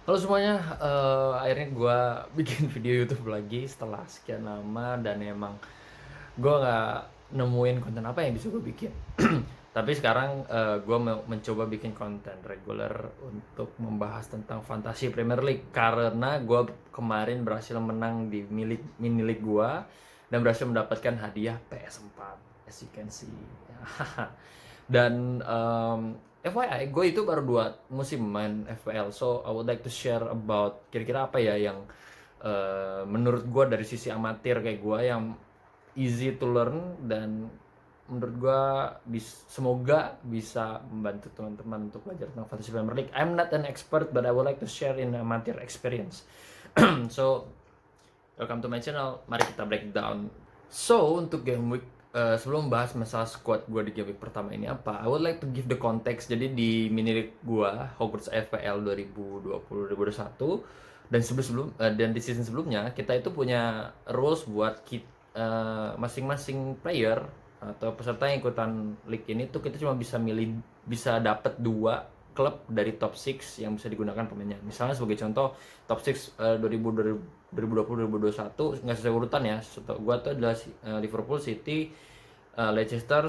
Halo semuanya, akhirnya gue bikin video YouTube lagi setelah sekian lama dan emang gue nggak nemuin konten apa yang bisa gue bikin. Tapi sekarang gue mau mencoba bikin konten reguler untuk membahas tentang Fantasy Premier League karena gue kemarin berhasil menang di mini league gue dan berhasil mendapatkan hadiah PS4, as you can see. Dan FYI, gue itu baru 2 musim main FPL, so I would like to share about kira-kira apa ya yang menurut gue dari sisi amatir kayak gue yang easy to learn dan menurut gue semoga bisa membantu teman-teman untuk belajar tentang Fantasy Premier League. I'm not an expert, but I would like to share in amateur experience. So, welcome to my channel. Mari kita breakdown. So, untuk game week sebelum bahas masalah squad gue di game week pertama ini apa, I would like to give the context. Jadi di mini league gue Hogwarts FPL 2020-2021 dan dan di season sebelumnya kita itu punya rules buat masing-masing player atau peserta yang ikutan league ini tuh kita cuma bisa dapat 2 klub dari top 6 yang bisa digunakan pemainnya. Misalnya sebagai contoh top 6 2020-2021 nggak sesuai urutan ya. Gua tuh adalah Liverpool, City, Leicester,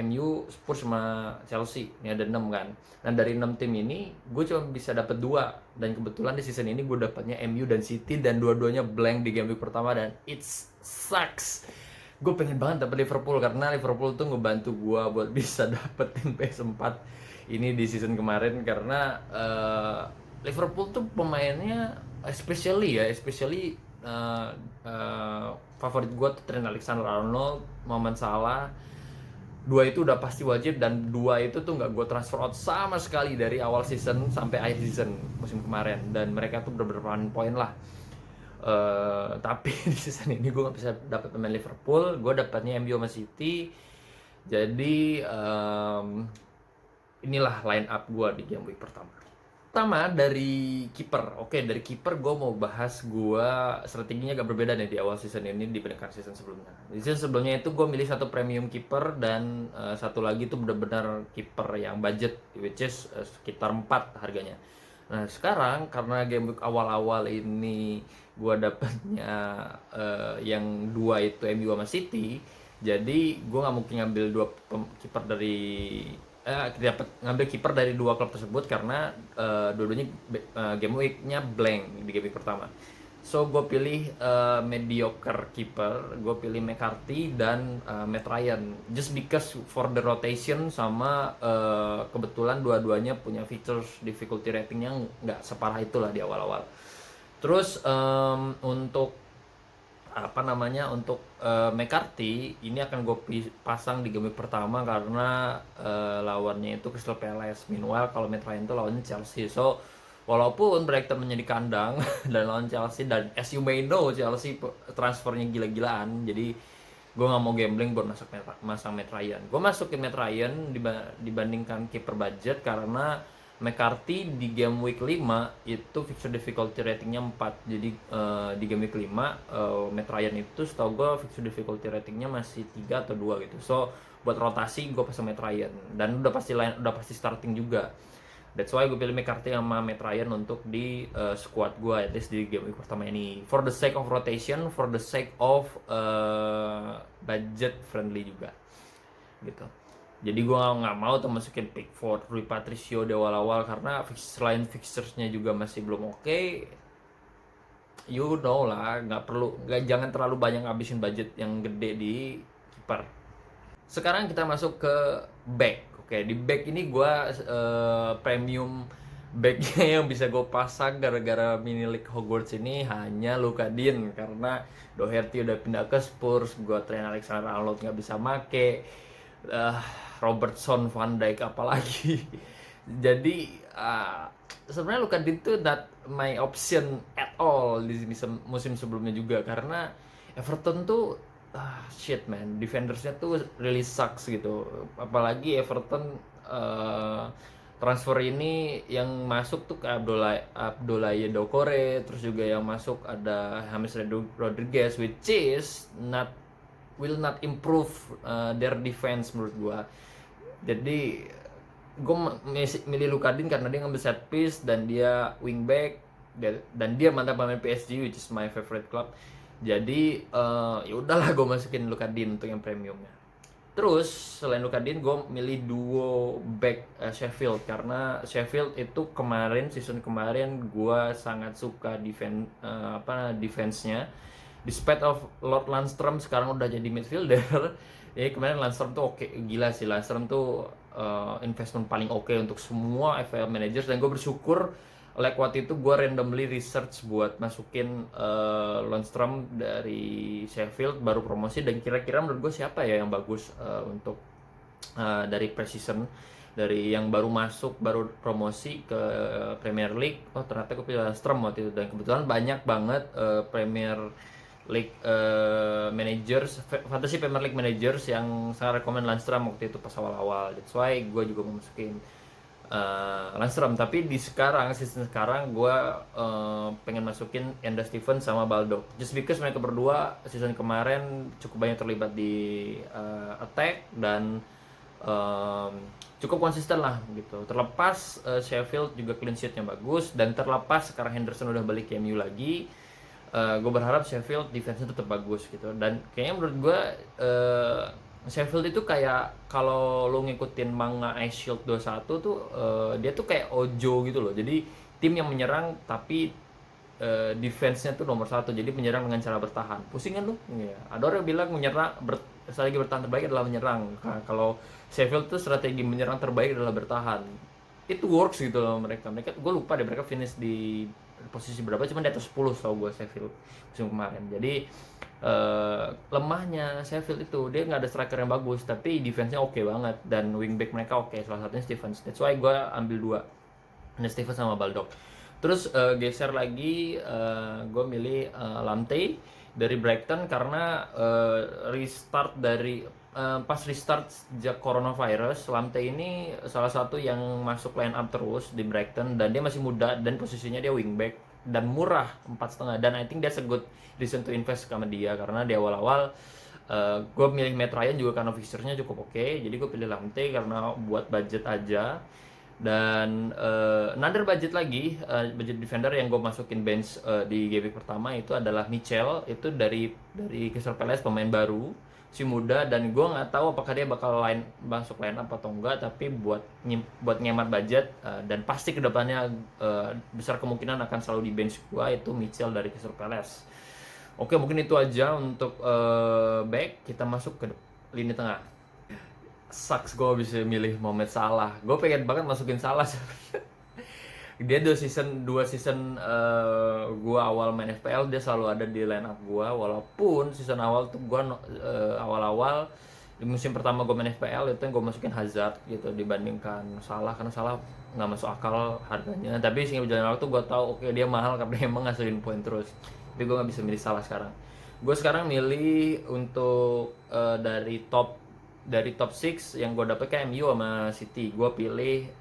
MU, Spurs sama Chelsea. Ini ada 6 kan. Dan dari 6 tim ini gue cuma bisa dapat 2 dan kebetulan di season ini gue dapatnya MU dan City dan dua-duanya blank di game week pertama dan it sucks. Gue pengen banget dapet Liverpool karena Liverpool tuh ngebantu gue buat bisa dapetin PS4 ini di season kemarin karena Liverpool tuh pemainnya especially favorit gue tuh Trent Alexander-Arnold, Mohamed Salah. 2 itu udah pasti wajib dan 2 itu tuh nggak gue transfer out sama sekali dari awal season sampai akhir season musim kemarin dan mereka tuh bener-bener poin lah. Tapi di season ini gue nggak bisa dapat pemain Liverpool, gue dapatnya MU sama City. Jadi inilah line up gue di game week pertama. Pertama dari kiper. Oke, dari kiper gue mau bahas gue strateginya agak berbeda nih di awal season ini dibandingkan season sebelumnya. Di season sebelumnya itu gue milih satu premium kiper dan satu lagi tuh benar-benar kiper yang budget, which is sekitar 4 harganya. Nah sekarang karena game week awal-awal ini gue dapetnya yang 2 itu MU sama City, jadi gue nggak mungkin ngambil kiper dari dapat ngambil kiper dari 2 klub tersebut karena dua-duanya game weeknya blank di game week pertama. So gue pilih mediocre keeper, gue pilih McCarthy dan Matt Ryan. Just because for the rotation sama kebetulan dua-duanya punya features difficulty ratingnya nggak separah itulah di awal-awal. Terus untuk McCarthy ini akan gue pasang di game pertama karena lawannya itu Crystal Palace. Meanwhile kalau Matt Ryan itu lawannya Chelsea. So walaupun Brighton di kandang dan lawan Chelsea dan as you may know Chelsea transfernya gila-gilaan. Jadi gue nggak mau gambling buat masang Matt Ryan. Gue masukin Matt Ryan dibandingkan kiper budget karena McCarthy di game week 5 itu fixture difficulty ratingnya 4. Jadi di game week 5 Matt Ryan itu setahu gue fixture difficulty ratingnya masih 3 atau 2 gitu. So buat rotasi gue pasang Matt Ryan dan udah pasti starting juga. That's why gue pilih McCarthy sama Matt Ryan untuk di squad gue at least di game week pertama ini. For the sake of rotation, for the sake of budget friendly juga gitu. Jadi gue nggak mau tuh masukin Pickford, Rui Patricio di awal-awal karena selain fixturesnya juga masih belum oke. You know lah, jangan terlalu banyak ngabisin budget yang gede di kiper. Sekarang kita masuk ke back. Oke, di back ini gue premium backnya yang bisa gue pasang gara-gara mini league Hogwarts ini hanya Luka Dean karena Doherty udah pindah ke Spurs, gue Trent Alexander-Arnold nggak bisa make, Robertson, Van Dijk apalagi. Jadi sebenarnya Luka Dean tuh not my option at all di musim sebelumnya juga karena Everton tuh shit man, defendersnya tuh really sucks gitu. Apalagi Everton transfer ini yang masuk tuh ke Abdoulaye Doucouré, terus juga yang masuk ada James Rodriguez, which is will not improve their defense menurut gua. Jadi gue milih Lukadin karena dia ngambil set piece dan dia wingback, dan dia mantan pemain PSG, which is my favorite club. Jadi ya udahlah gue masukin Lukadin untuk yang premiumnya. Terus selain Lukadin, gue milih duo back Sheffield, karena Sheffield itu season kemarin gue sangat suka defense-nya. Despite of Lord Landstrom sekarang udah jadi midfielder, ya kemarin Landstrom tuh oke, gila sih Landstrom tuh investment paling oke untuk semua FPL managers, dan gue bersyukur waktu itu gue randomly research buat masukin Lundstrom dari Sheffield baru promosi, dan kira-kira menurut gue siapa ya yang bagus untuk dari pre-season, dari yang baru masuk, baru promosi ke Premier League. Oh ternyata gue pilih Lundstrom waktu itu, dan kebetulan banyak banget Premier League managers, fantasy Premier League managers yang sangat rekomend Lundstrom waktu itu pas awal-awal. That's why gue juga mau masukin Lundstrom. Tapi di season sekarang gue pengen masukin Enda Stevens sama Baldock, just because mereka berdua season kemarin cukup banyak terlibat di attack dan cukup konsisten lah gitu. Terlepas Sheffield juga clean sheet-nya bagus, dan terlepas sekarang Henderson udah balik ke MU lagi, gue berharap Sheffield defense-nya tetap bagus gitu. Dan kayaknya menurut gue Sheffield itu kayak kalau lo ngikutin manga Ice Shield 21 tuh dia tuh kayak Ojo gitu loh. Jadi tim yang menyerang tapi defense-nya tuh nomor satu. Jadi menyerang dengan cara bertahan. Pusing kan lo? Iya. Ada orang bilang strategi bertahan terbaik adalah menyerang. Nah, kalau Sheffield tuh strategi menyerang terbaik adalah bertahan. Itu works gitu loh mereka. Gue lupa deh mereka finish di posisi berapa, cuma di atas 10 tau gue Sheffield musim kemarin. Jadi lemahnya Sheffield itu dia nggak ada striker yang bagus, tapi defense-nya oke banget, dan wingback mereka oke, salah satunya Stevens. That's why gue ambil dua, ada Stevens sama Baldock. Terus geser lagi, gue milih Lamptey dari Brighton karena restart dari pas restart sejak coronavirus, Lamptey ini salah satu yang masuk line up terus di Brighton, dan dia masih muda dan posisinya dia wingback dan murah 4,5, dan I think that's a good reason to invest sama dia, karena di awal-awal gue milih Matt Ryan juga karena fixture-nya cukup oke, jadi gue pilih Lamptey karena buat budget aja. Dan another budget lagi, budget defender yang gue masukin bench di game week pertama itu adalah Mitchell, itu dari Crystal Palace, pemain baru, si muda, dan gue nggak tahu apakah dia bakal masuk line up atau enggak, tapi buat ngemat budget dan pasti kedepannya besar kemungkinan akan selalu di bench gue, itu Mitchell dari Crystal Palace. Oke, mungkin itu aja untuk back. Kita masuk ke lini tengah. Sucks gue bisa milih Mohamed Salah. Gue pengen banget masukin Salah. Dia 2 season gue awal main FPL dia selalu ada di line up gue, walaupun season awal tuh gue awal-awal di musim pertama gue main FPL itu yang gue masukin Hazard gitu dibandingkan Salah, karena Salah nggak masuk akal harganya. Tapi sehingga berjalan waktu gue tahu oke, dia mahal karena emang ngasilin poin terus. Tapi gue nggak bisa milih Salah sekarang. Gue sekarang milih untuk dari top 6 yang gue dapet ke MU sama City, gue pilih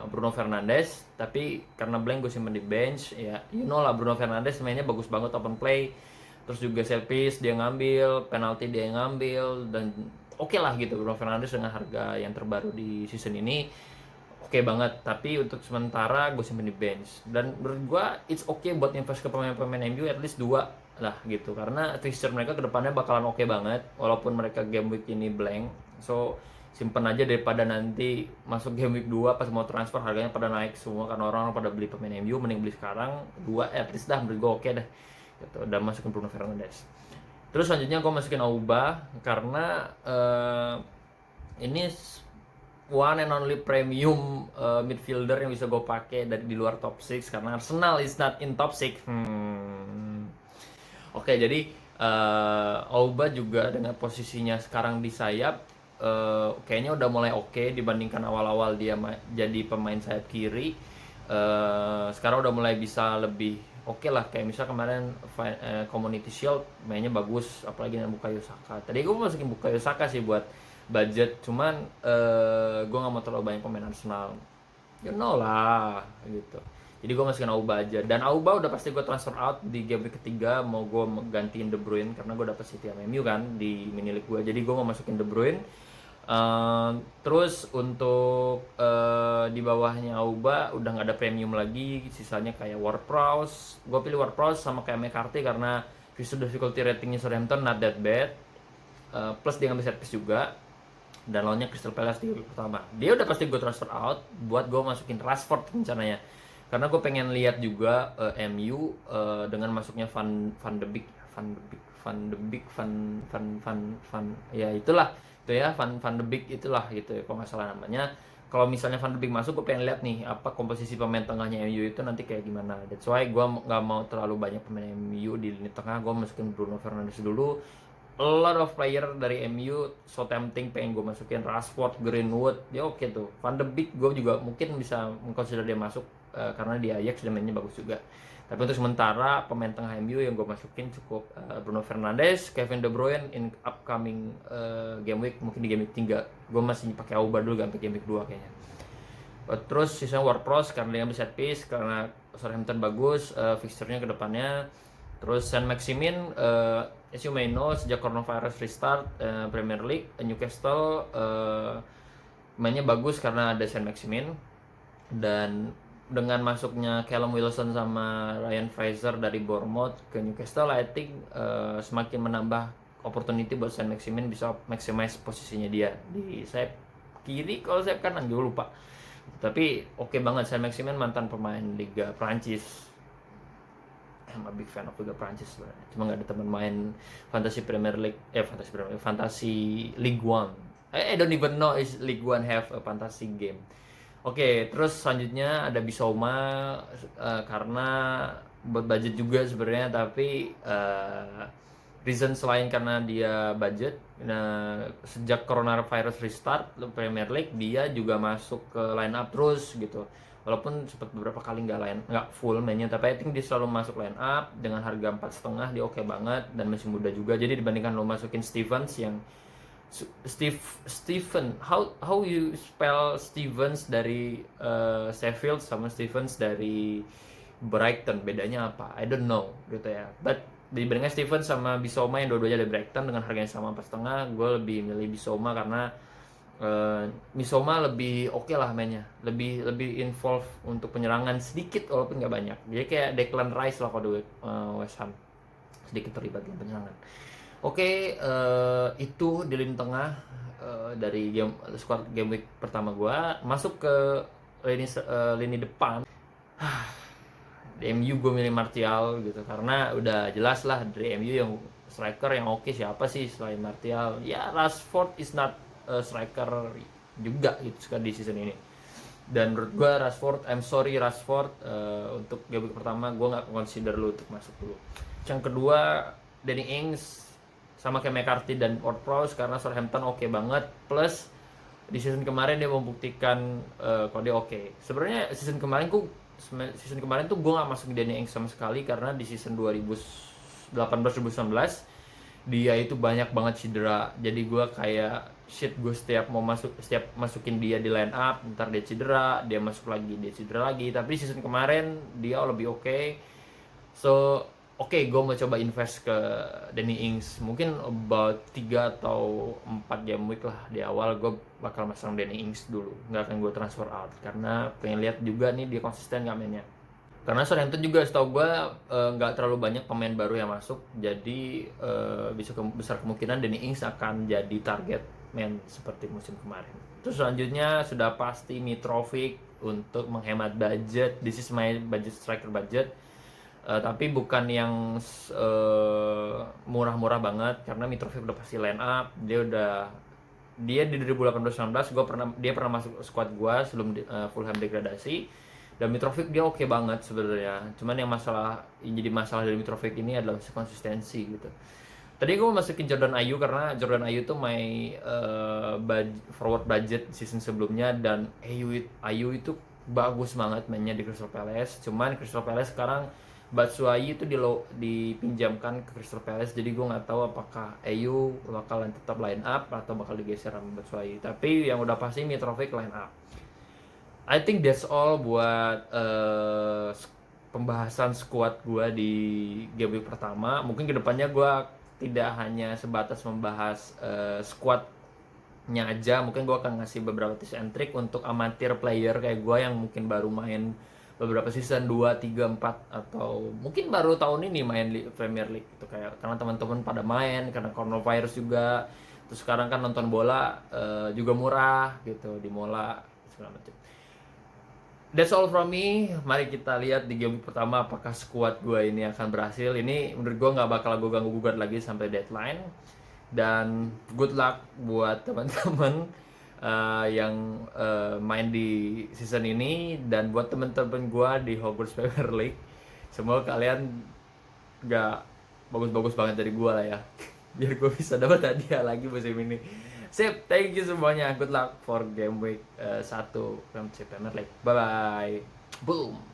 Bruno Fernandes. Tapi karena blank gue simpen di bench, ya you know lah, Bruno Fernandes mainnya bagus banget open play, terus juga set piece dia ngambil, penalti dia yang ngambil, dan oke lah gitu. Bruno Fernandes dengan harga yang terbaru di season ini oke banget. Tapi untuk sementara gue simpen di bench, dan menurut gue it's okay buat invest ke pemain-pemain MU at least 2 lah gitu, karena fixture mereka kedepannya bakalan oke banget walaupun mereka game week ini blank. So simpen aja daripada nanti masuk game week 2 pas mau transfer harganya pada naik semua karena orang pada beli pemain MU. Mending beli sekarang 2 at least dah, menurut gue oke dah gitu. Dan masukin Bruno Fernandes. Terus selanjutnya gue masukin Auba karena ini one and only premium midfielder yang bisa gue pakai dari di luar top 6, karena Arsenal is not in top 6. Oke, jadi Auba juga dengan posisinya sekarang di sayap kayaknya udah mulai oke dibandingkan awal-awal dia jadi pemain sayap kiri. Sekarang udah mulai bisa lebih oke lah, kayak misal kemarin Community Shield mainnya bagus, apalagi dengan Bukayo Saka. Tadi gue masukin Bukayo Saka sih buat budget, cuman gue nggak mau terlalu banyak pemain Arsenal, you know lah gitu. Jadi gue masukin Auba aja, dan Auba udah pasti gue transfer out di game week ketiga. Mau gue gantiin De Bruyne karena gue dapet City sama MU kan di mini league gue. Jadi gue mau masukin De Bruyne Terus untuk di bawahnya Auba udah nggak ada premium lagi, sisanya kayak Ward-Prowse. Gue pilih Ward-Prowse sama kayak McCarthy karena visual difficulty ratingnya Southampton not that bad. Plus dia ngambil set piece juga, dan lawannya Crystal Palace di pertama. Dia udah pasti gue transfer out buat gue masukin Rashford rencananya, karena gue pengen lihat juga MU dengan masuknya Van de Beek, ya itulah itu ya, Van de Beek itulah gitu ya, kalau nggak salah namanya. Kalau misalnya Van de Beek masuk, gue pengen lihat nih apa komposisi pemain tengahnya MU itu nanti kayak gimana. That's why gue nggak mau terlalu banyak pemain MU di lini tengah. Gue masukin Bruno Fernandes dulu. A lot of player dari MU so tempting, pengen gue masukin Rashford, Greenwood, dia oke tuh. Van de Beek gue juga mungkin bisa mengconsider dia masuk karena di Ajax dia mainnya bagus juga. Tapi untuk sementara pemain tengah MU yang gue masukin cukup Bruno Fernandes, Kevin De Bruyne in upcoming game week, mungkin di game week 3. Gue masih pakai Auba dulu sampai game week 2 kayaknya. Terus sisanya Ward-Prowse karena dia ambil set piece, karena Southampton bagus fixture-nya ke depannya. Terus Saint-Maximin, as you may know, sejak coronavirus restart Premier League, Newcastle mainnya bagus karena ada Saint-Maximin. Dan dengan masuknya Callum Wilson sama Ryan Fraser dari Bournemouth ke Newcastle, I think semakin menambah opportunity buat Saint-Maximin bisa maximize posisinya dia di sayap kiri, kalau sayap kanan gue lupa. Tapi oke banget, Saint-Maximin mantan pemain Liga Prancis. I'm a big fan of Liga Prancis sebenarnya. Cuma nggak ada teman main Fantasy Premier League, Fantasy League One. I don't even know is League One have a fantasy game. Oke, terus selanjutnya ada Bissouma karena buat budget juga sebenarnya, tapi reason selain karena dia budget, sejak coronavirus restart Premier League dia juga masuk ke line up terus gitu. Walaupun sempat beberapa kali nggak full mainnya, tapi I think dia selalu masuk line up dengan harga 4,5, dia oke banget dan masih muda juga. Jadi dibandingkan lo masukin Stevens yang Stephen, how you spell Stevens dari Sheffield sama Stevens dari Brighton, bedanya apa? I don't know gitu ya. But dibandingkan Stevens sama Bissouma yang dua-duanya dari Brighton dengan harga yang sama 4,5, gue lebih milih Bissouma karena Bissouma lebih oke lah mainnya, lebih involve untuk penyerangan sedikit walaupun nggak banyak. Jadi kayak Declan Rice lah kalau di West Ham, sedikit terlibat dalam penyerangan. Oke, itu di lini tengah dari squad game week pertama gue. Masuk ke lini depan. Di MU gue milih Martial gitu karena udah jelas lah dari MU yang striker yang oke siapa sih selain Martial. Ya Rashford is not striker juga gitu di season ini. Dan menurut gue Rashford, I'm sorry Rashford, untuk game week pertama gue nggak consider lu untuk masuk dulu. Yang kedua Danny Ings sama kayak McCarthy dan Ward-Prowse karena Southampton oke banget, plus di season kemarin dia membuktikan kalau dia oke. Sebenarnya season kemarin tuh gue nggak masuk Danny Ings sama sekali karena di season 2018-2019 dia itu banyak banget cedera. Jadi gue kayak shit, gue setiap masukin dia di line up, ntar dia cedera, dia masuk lagi, dia cedera lagi. Tapi season kemarin dia lebih oke. So Oke, gue mau coba invest ke Danny Ings. Mungkin about 3 atau 4 game week lah di awal gue bakal masang Danny Ings dulu. Nggak akan gue transfer out karena pengen lihat juga nih dia konsisten nggak mainnya. Karena Southampton juga setahu gue nggak terlalu banyak pemain baru yang masuk. Jadi besar kemungkinan Danny Ings akan jadi target man seperti musim kemarin. Terus selanjutnya sudah pasti Mitrovic untuk menghemat budget. This is my budget, striker budget. Tapi bukan yang murah-murah banget karena Mitrovic udah pasti line up. Dia di 2018-19 dia pernah masuk squad gua sebelum Fulham degradasi, dan Mitrovic dia oke banget sebenarnya. Cuman yang jadi masalah dari Mitrovic ini adalah konsistensi gitu. Tadi gue masukin Jordan Ayew karena Jordan Ayew itu forward budget season sebelumnya, dan Ayew itu bagus banget mainnya di Crystal Palace. Cuman Crystal Palace sekarang Batshuayi itu dipinjamkan ke Crystal Palace, jadi gue nggak tahu apakah Ayew bakalan tetap line up atau bakal digeser sama Batshuayi. Tapi yang udah pasti Mitrovic line up. I think that's all buat pembahasan squad gue di game week pertama. Mungkin kedepannya gue tidak hanya sebatas membahas squad aja. Mungkin gue akan ngasih beberapa tips and trick untuk amatir player kayak gue yang mungkin baru main beberapa season 2 3 4 atau mungkin baru tahun ini main Premier League itu, kayak karena teman-teman pada main karena coronavirus juga. Terus sekarang kan nonton bola juga murah gitu di Mola segala macam. That's all from me. Mari kita lihat di game pertama apakah squad gue ini akan berhasil. Ini menurut gue nggak bakal gue ganggu-gugat lagi sampai deadline. Dan good luck buat teman-teman yang main di season ini, dan buat teman-teman gue di Hogwarts Premier League. Semoga kalian nggak bagus-bagus banget dari gue lah ya. Biar gue bisa dapat hadiah lagi musim ini. Sip, thank you semuanya. Good luck for game week 1 Premier League. Bye bye. Boom.